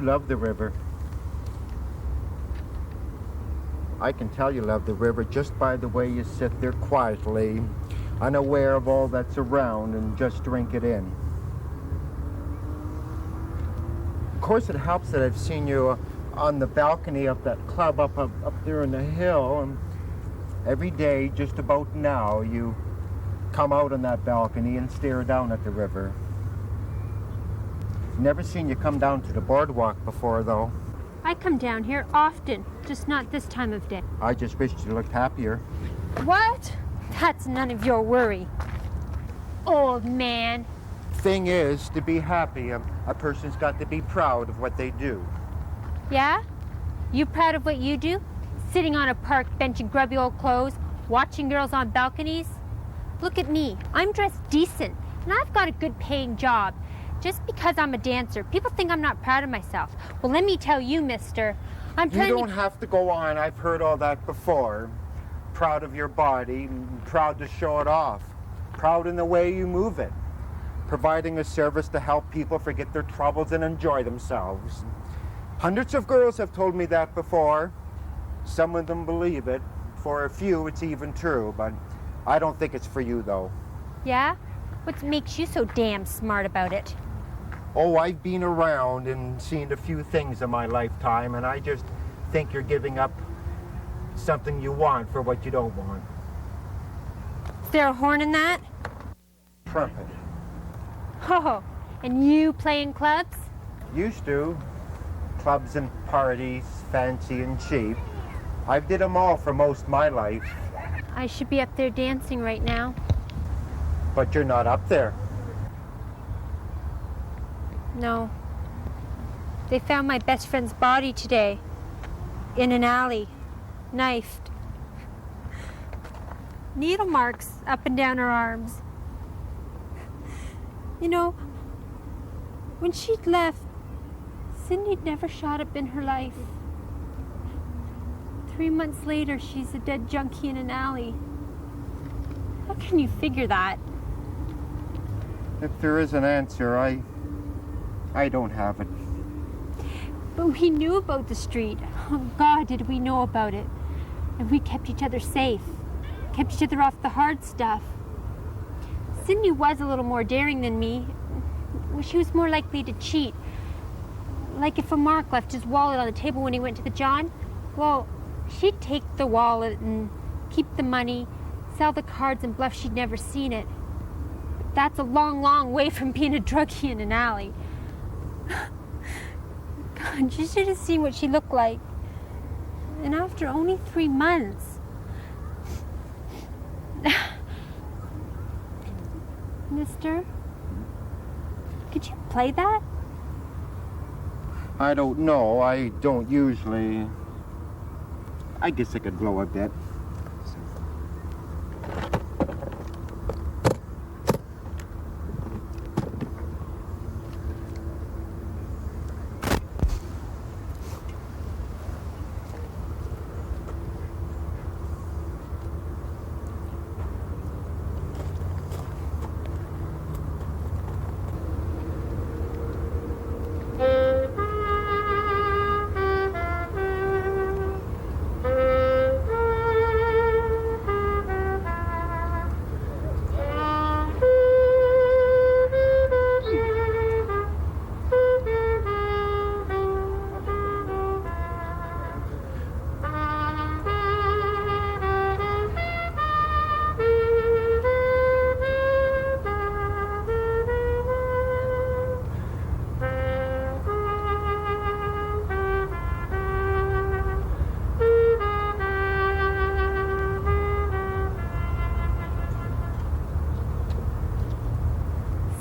love the river. I can tell you love the river just by the way you sit there quietly, unaware of all that's around, and just drink it in. Of course, it helps that I've seen you on the balcony of that club up there in the hill, and every day, just about now, you come out on that balcony and stare down at the river. Never seen you come down to the boardwalk before, though. I come down here often, just not this time of day. I just wished you looked happier. What? That's none of your worry, old man. Thing is, to be happy, a person's got to be proud of what they do. Yeah? You proud of what you do? Sitting on a park bench in grubby old clothes, watching girls on balconies? Look at me. I'm dressed decent, and I've got a good paying job. Just because I'm a dancer, people think I'm not proud of myself. Well, let me tell you, mister, I'm You don't have to go on. I've heard all that before. Proud of your body, and proud to show it off. Proud in the way you move it. Providing a service to help people forget their troubles and enjoy themselves. Hundreds of girls have told me that before. Some of them believe it. For a few, it's even true, but I don't think it's for you, though. Yeah? What makes you so damn smart about it? Oh, I've been around and seen a few things in my lifetime, and I just think you're giving up something you want for what you don't want. Is there a horn in that? Trumpet. Oh, and you play in clubs? Used to. Clubs and parties, fancy and cheap. I've did them all for most of my life. I should be up there dancing right now. But you're not up there. No. They found my best friend's body today. In an alley. Knifed. Needle marks up and down her arms. You know, when she'd left, Cindy'd never shot up in her life. 3 months later, she's a dead junkie in an alley. How can you figure that? If there is an answer, I don't have it. But we knew about the street. Oh, God, did we know about it. And we kept each other safe. Kept each other off the hard stuff. Cindy was a little more daring than me. She was more likely to cheat. Like if a Mark left his wallet on the table when he went to the John, well, she'd take the wallet and keep the money, sell the cards and bluff she'd never seen it. But that's a long, long way from being a druggie in an alley. God, you should have seen what she looked like. And after only 3 months. Mister, could you play that? I don't know. I don't usually. I guess I could blow a bit.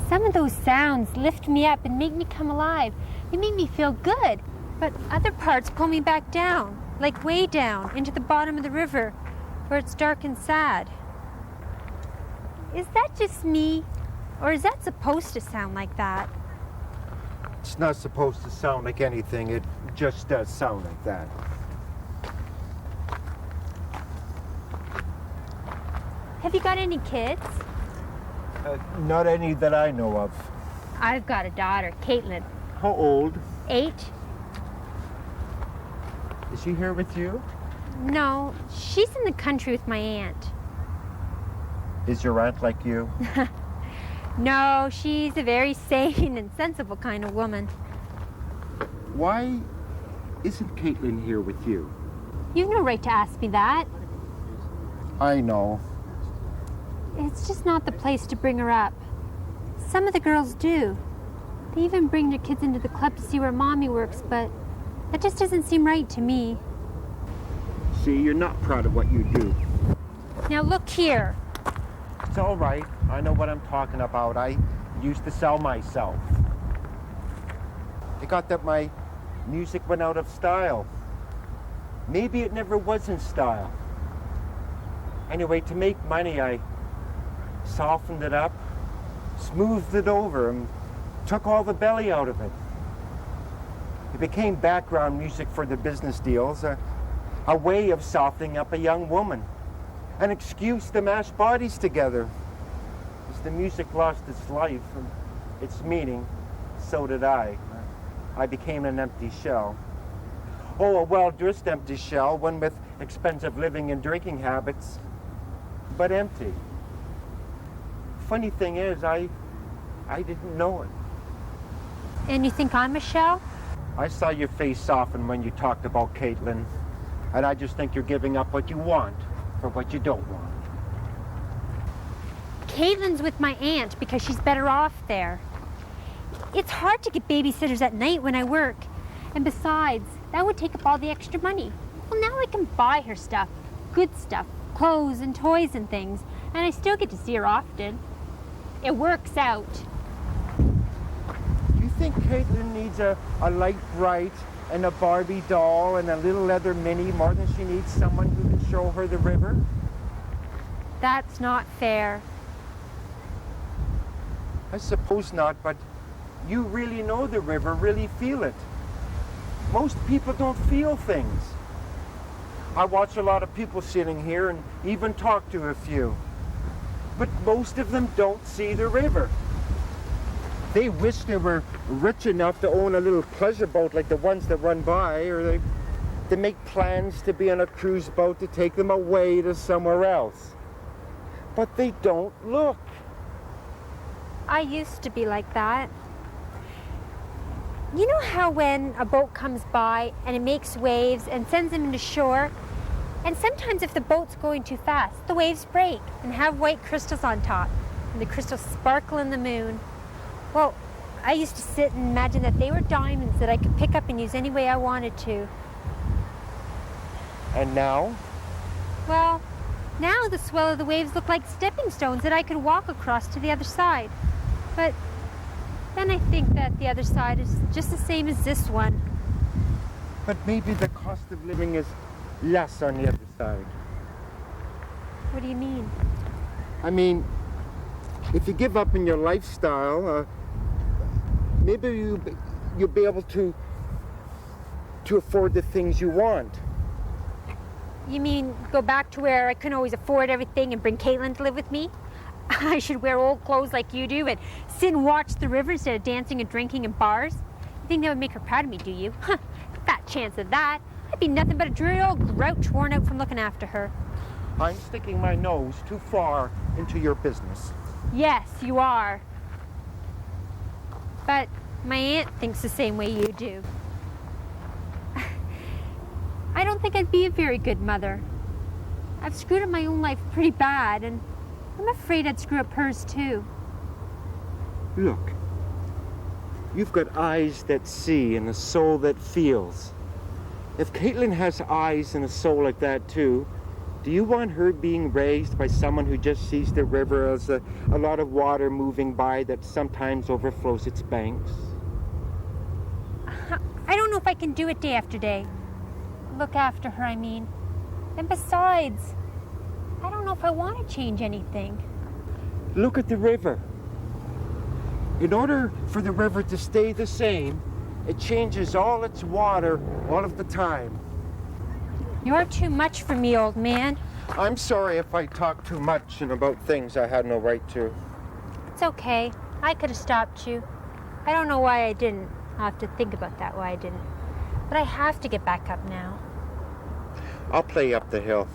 Some of those sounds lift me up and make me come alive. They make me feel good. But other parts pull me back down, like way down, into the bottom of the river, where it's dark and sad. Is that just me? Or is that supposed to sound like that? It's not supposed to sound like anything. It just does sound like that. Have you got any kids? Not any that I know of. I've got a daughter, Caitlin. How old? 8. Is she here with you? No, she's in the country with my aunt. Is your aunt like you? No, she's a very sane and sensible kind of woman. Why isn't Caitlin here with you? You've no right to ask me that. I know. It's just not the place to bring her up. Some of the girls do. They even bring their kids into the club to see where Mommy works, but that just doesn't seem right to me. See, you're not proud of what you do. Now look here. It's all right. I know what I'm talking about. I used to sell myself. I got that my music went out of style. Maybe it never was in style. Anyway, to make money, I softened it up, smoothed it over, and took all the belly out of it. It became background music for the business deals, a way of softening up a young woman, an excuse to mash bodies together. As the music lost its life and its meaning, so did I. I became an empty shell. Oh, a well-dressed empty shell, one with expensive living and drinking habits, but empty. Funny thing is, I didn't know it. And you think I'm a shell? I saw your face soften when you talked about Caitlin, and I just think you're giving up what you want for what you don't want. Caitlin's with my aunt because she's better off there. It's hard to get babysitters at night when I work. And besides, that would take up all the extra money. Well, now I can buy her stuff, good stuff, clothes and toys and things, and I still get to see her often. It works out. Do you think Caitlin needs a light bright and a Barbie doll and a little leather mini more than she needs someone who can show her the river? That's not fair. I suppose not, but you really know the river, really feel it. Most people don't feel things. I watch a lot of people sitting here and even talk to a few. But most of them don't see the river. They wish they were rich enough to own a little pleasure boat like the ones that run by, or they make plans to be on a cruise boat to take them away to somewhere else. But they don't look. I used to be like that. You know how when a boat comes by and it makes waves and sends them into shore, and sometimes if the boat's going too fast, the waves break and have white crystals on top, and the crystals sparkle in the moon. Well, I used to sit and imagine that they were diamonds that I could pick up and use any way I wanted to. And now? Well, now the swell of the waves look like stepping stones that I could walk across to the other side. But then I think that the other side is just the same as this one. But maybe the cost of living is less on the other side. What do you mean? I mean, if you give up in your lifestyle, maybe you'll be able to afford the things you want. You mean go back to where I couldn't always afford everything and bring Caitlin to live with me? I should wear old clothes like you do and sit and watch the river instead of dancing and drinking in bars? You think that would make her proud of me, do you? Huh, fat chance of that. I'd be nothing but a dreary old grouch worn out from looking after her. I'm sticking my nose too far into your business. Yes, you are. But my aunt thinks the same way you do. I don't think I'd be a very good mother. I've screwed up my own life pretty bad, and I'm afraid I'd screw up hers too. Look, you've got eyes that see and a soul that feels. If Caitlin has eyes and a soul like that too, do you want her being raised by someone who just sees the river as a lot of water moving by that sometimes overflows its banks? I don't know if I can do it day after day. Look after her, I mean. And besides, I don't know if I want to change anything. Look at the river. In order for the river to stay the same, it changes all its water all of the time. You're too much for me, old man. I'm sorry if I talk too much and about things I had no right to. It's okay. I could have stopped you. I don't know why I didn't. I'll have to think about that, why I didn't. But I have to get back up now. I'll play up the hill.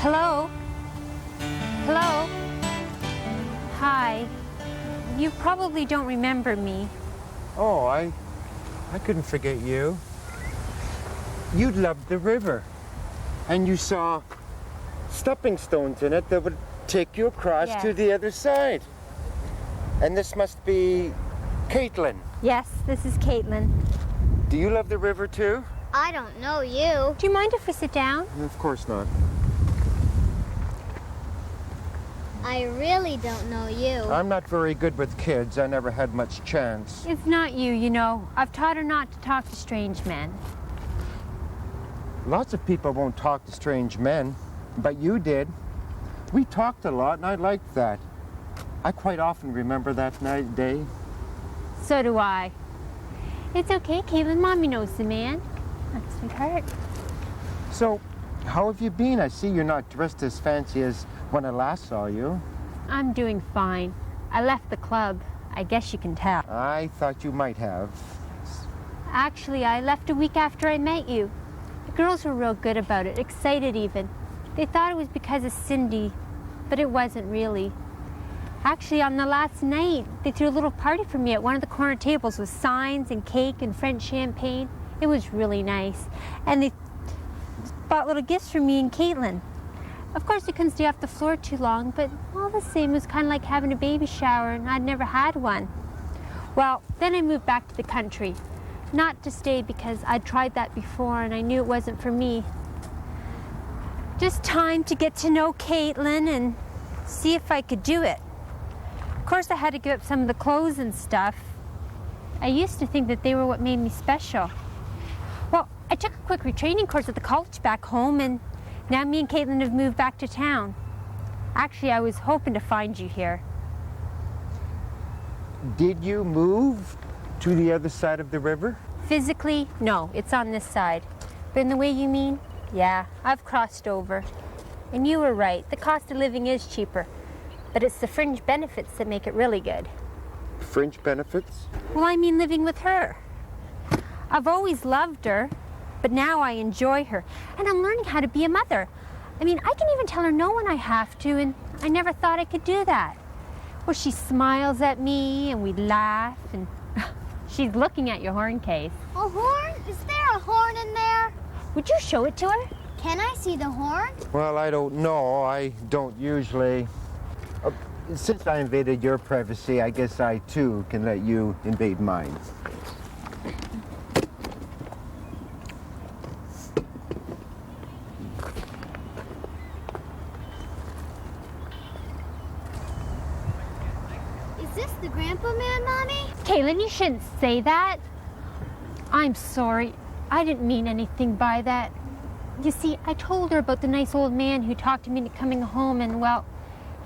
Hello? Hello? Hi. You probably don't remember me. Oh, I couldn't forget you. You loved the river. And you saw stepping stones in it that would take you across to the other side. And this must be Caitlin. Yes, this is Caitlin. Do you love the river too? I don't know you. Do you mind if we sit down? Of course not. I really don't know you. I'm not very good with kids. I never had much chance. It's not you, you know. I've taught her not to talk to strange men. Lots of people won't talk to strange men, but you did. We talked a lot, and I liked that. I quite often remember that day. So do I. It's okay, Caitlin. Mommy knows the man. That's sweetheart. So, how have you been? I see you're not dressed as fancy as when I last saw you. I'm doing fine. I left the club. I guess you can tell. I thought you might have. Actually, I left a week after I met you. The girls were real good about it, excited even. They thought it was because of Cindy, but it wasn't really. Actually, on the last night, they threw a little party for me at one of the corner tables with signs and cake and French champagne. It was really nice. And they bought little gifts for me and Caitlin. Of course, I couldn't stay off the floor too long, but all the same, it was kind of like having a baby shower, and I'd never had one. Well, then I moved back to the country. Not to stay because I'd tried that before and I knew it wasn't for me. Just time to get to know Caitlin and see if I could do it. Of course, I had to give up some of the clothes and stuff. I used to think that they were what made me special. Well, I took a quick retraining course at the college back home, and now me and Caitlin have moved back to town. Actually, I was hoping to find you here. Did you move to the other side of the river? Physically, no, it's on this side. But in the way you mean, yeah, I've crossed over. And you were right, the cost of living is cheaper. But it's the fringe benefits that make it really good. Fringe benefits? Well, I mean living with her. I've always loved her, but now I enjoy her. And I'm learning how to be a mother. I mean, I can even tell her no when I have to, and I never thought I could do that. Well, she smiles at me, and we laugh, and she's looking at your horn case. A horn? Is there a horn in there? Would you show it to her? Can I see the horn? Well, I don't know. I don't usually. Since I invaded your privacy, I guess I too can let you invade mine. Is this the grandpa man, Mommy? Caitlin, you shouldn't say that. I'm sorry. I didn't mean anything by that. You see, I told her about the nice old man who talked me into coming home, and, well,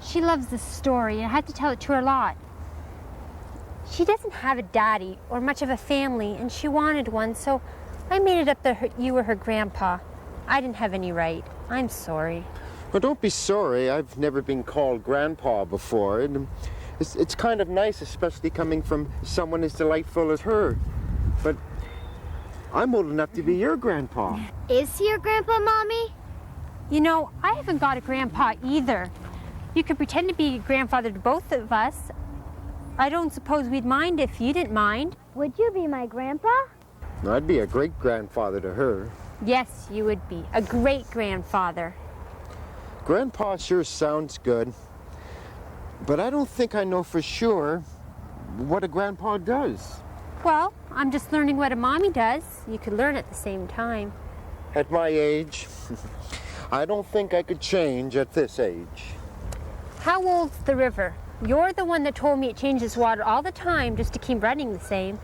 she loves this story, and I had to tell it to her a lot. She doesn't have a daddy or much of a family, and she wanted one, so I made it up that you were her grandpa. I didn't have any right. I'm sorry. Well, don't be sorry. I've never been called grandpa before. And it's kind of nice, especially coming from someone as delightful as her. But I'm old enough to be your grandpa. Is he your grandpa, Mommy? You know, I haven't got a grandpa either. You could pretend to be grandfather to both of us. I don't suppose we'd mind if you didn't mind. Would you be my grandpa? I'd be a great grandfather to her. Yes, you would be. A great grandfather. Grandpa sure sounds good. But I don't think I know for sure what a grandpa does. Well, I'm just learning what a mommy does. You could learn at the same time. At my age, I don't think I could change at this age. How old's the river? You're the one that told me it changes water all the time just to keep running the same.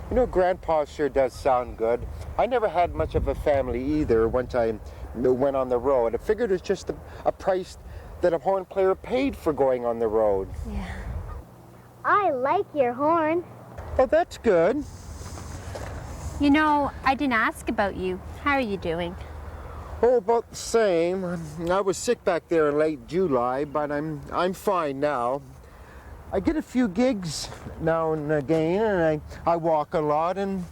You know, Grandpa sure does sound good. I never had much of a family either once I went on the road. I figured it's just a price that a horn player paid for going on the road. Yeah. I like your horn. Oh, that's good. You know, I didn't ask about you. How are you doing? Oh, about the same. I was sick back there in late July, but I'm fine now. I get a few gigs now and again, and I walk a lot and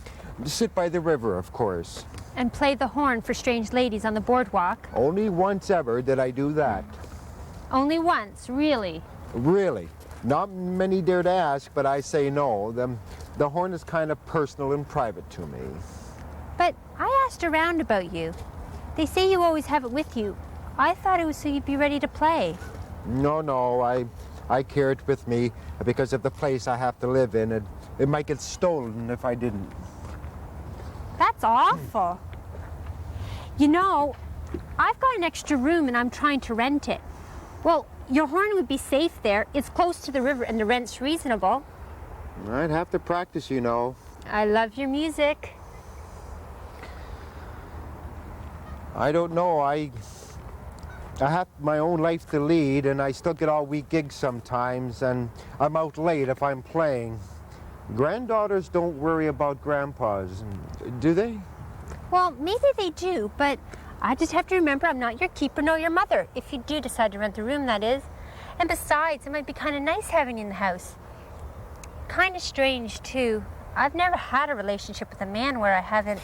sit by the river, of course. And play the horn for strange ladies on the boardwalk? Only once ever did I do that. Only once, really? Really. Not many dare to ask, but I say no. The horn is kind of personal and private to me. But I asked around about you. They say you always have it with you. I thought it was so you'd be ready to play. No, I carry it with me because of the place I have to live in. It might get stolen if I didn't. That's awful. You know, I've got an extra room and I'm trying to rent it. Well, your horn would be safe there. It's close to the river and the rent's reasonable. I'd have to practice, you know. I love your music. I don't know. I have my own life to lead, and I still get all week gigs sometimes, and I'm out late if I'm playing. Granddaughters don't worry about grandpas, do they? Well, maybe they do, but I just have to remember I'm not your keeper nor your mother, if you do decide to rent the room, that is. And besides, it might be kind of nice having you in the house. Kind of strange, too. I've never had a relationship with a man where I haven't...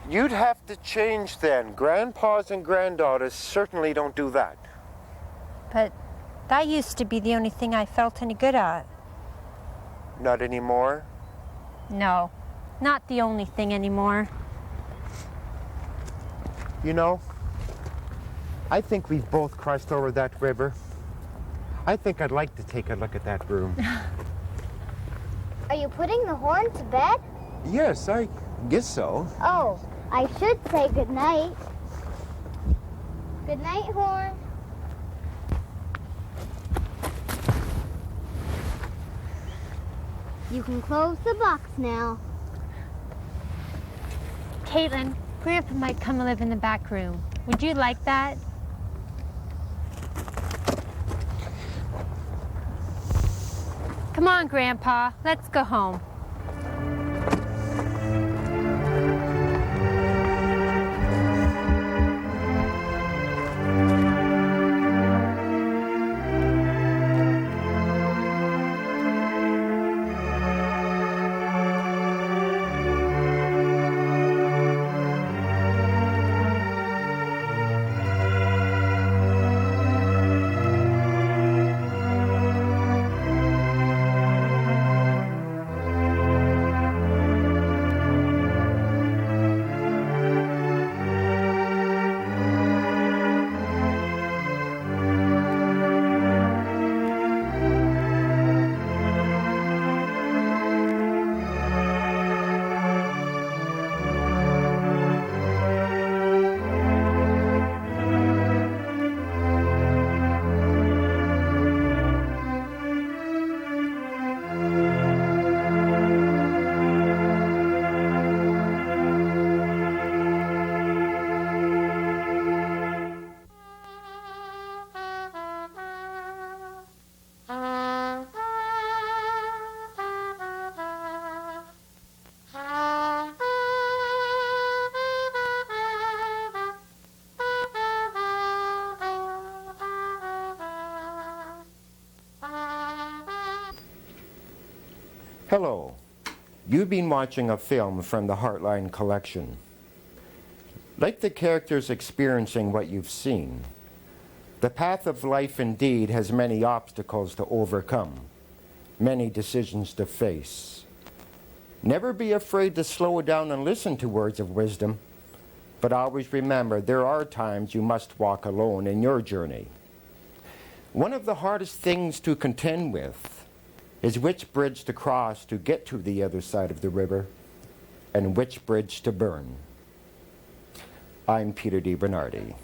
You'd have to change then. Grandpas and granddaughters certainly don't do that. But that used to be the only thing I felt any good at. Not anymore? No, not the only thing anymore. You know, I think we've both crossed over that river. I think I'd like to take a look at that room. Are you putting the horn to bed? Yes, I guess so. Oh, I should say good night. Good night, horn. You can close the box now. Caitlin, Grandpa might come and live in the back room. Would you like that? Come on, Grandpa. Let's go home. Hello. You've been watching a film from the Heartline collection. Like the characters experiencing what you've seen, the path of life indeed has many obstacles to overcome, many decisions to face. Never be afraid to slow down and listen to words of wisdom, but always remember there are times you must walk alone in your journey. One of the hardest things to contend with is which bridge to cross to get to the other side of the river, and which bridge to burn. I'm Peter DeBernardi.